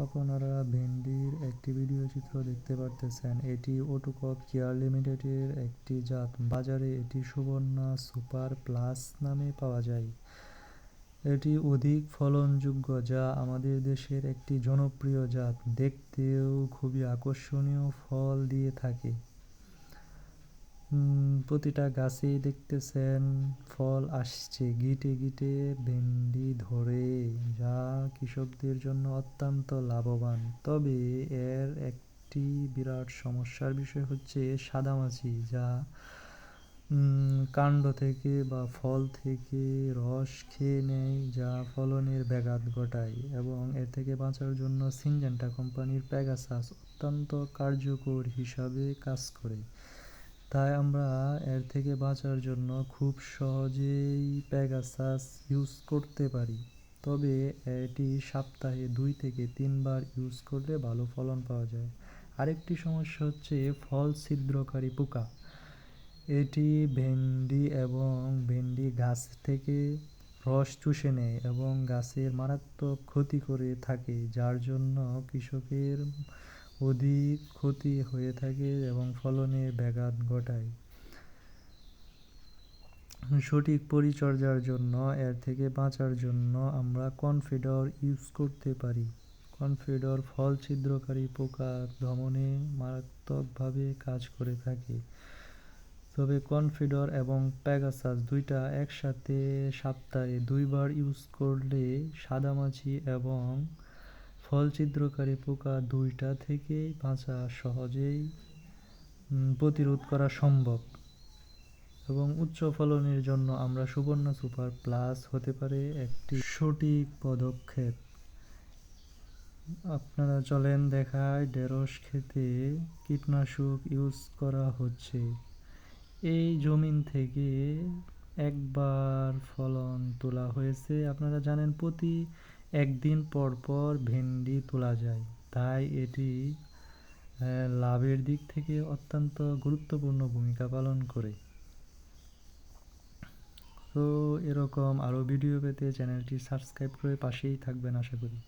আপনারা ভেন্ডির একটি ভিডিও চিত্র দেখতে পারতেছেন। এটি অটোক্রপ কেয়ার লিমিটেডের একটি জাত। বাজারে এটি সুবর্ণা সুপার প্লাস নামে পাওয়া যায়। এটি অধিক ফলনযোগ্য, যা আমাদের দেশের একটি জনপ্রিয় জাত। দেখতেও খুবই আকর্ষণীয়, ফল দিয়ে থাকে। প্রতিটা গাছেই দেখতেছেন ফল আসছে, গিটে গিটে ভেন্ডি ধরে, যা কৃষকদের জন্য অত্যন্ত লাভবান। তবে এর একটি বিরাট সমস্যার বিষয় হচ্ছে সাদামাছি, যা কাণ্ড থেকে বা ফল থেকে রস খেয়ে নেয়, যা ফলনের ব্যাঘাত ঘটায়। এবং এর থেকে বাঁচার জন্য সিনজেন্টা কোম্পানির প্যাগাসাস অত্যন্ত কার্যকর হিসাবে কাজ করে। তাই আমরা এর থেকে বাঁচার জন্য খুব সহজেই প্যাগাসাস ইউজ করতে পারি। তবে এটি সপ্তাহে 2 থেকে 3 বার ইউজ করলে ভালো ফলন পাওয়া যায়। আরেকটি সমস্যা হচ্ছে ফল ছিদ্রকারী পোকা। এটি ভেন্ডি গাছ থেকে রস চুষে নেয় এবং গাছের মারাত্মক ক্ষতি করে থাকে, যার জন্য কৃষকের অধিক ক্ষতি হয়ে থাকে এবং ফলনের ব্যাঘাত ঘটায়। সঠিক পরিচর্যার জন্য এর থেকে বাঁচার জন্য আমরা কনফিডর ইউজ করতে পারি। কনফিডর ফল ছিদ্রকারী পোকা দমনে মারাত্মকভাবে কাজ করে থাকে। তবে কনফিডর এবং প্যাগাসাস দুইটা একসাথে সপ্তাহে 2 বার ইউজ করলে সাদামাছি এবং ফল ছিদ্রকারী পোকা দুইটা থেকেই বাঁচা সহজেই প্রতিরোধ করা সম্ভব। এবং উচ্চ ফলনের জন্য আমরা সুবর্ণা সুপার প্লাস হতে পারে একটি সঠিক পদক্ষেপ। আপনারা চলেন দেখায়, ঢেঁড়স খেতে কীটনাশক ইউজ করা হচ্ছে। এই জমিন থেকে একবার ফলন তোলা হয়েছে। আপনারা জানেন প্রতি 1 দিন পর পর ভেন্ডি তোলা যায়। তাই এটি লাভের দিক থেকে অত্যন্ত গুরুত্বপূর্ণ ভূমিকা পালন করে। তো এরকম আরও ভিডিও পেতে চ্যানেলটি সাবস্ক্রাইব করে পাশেই থাকবেন আশা করি।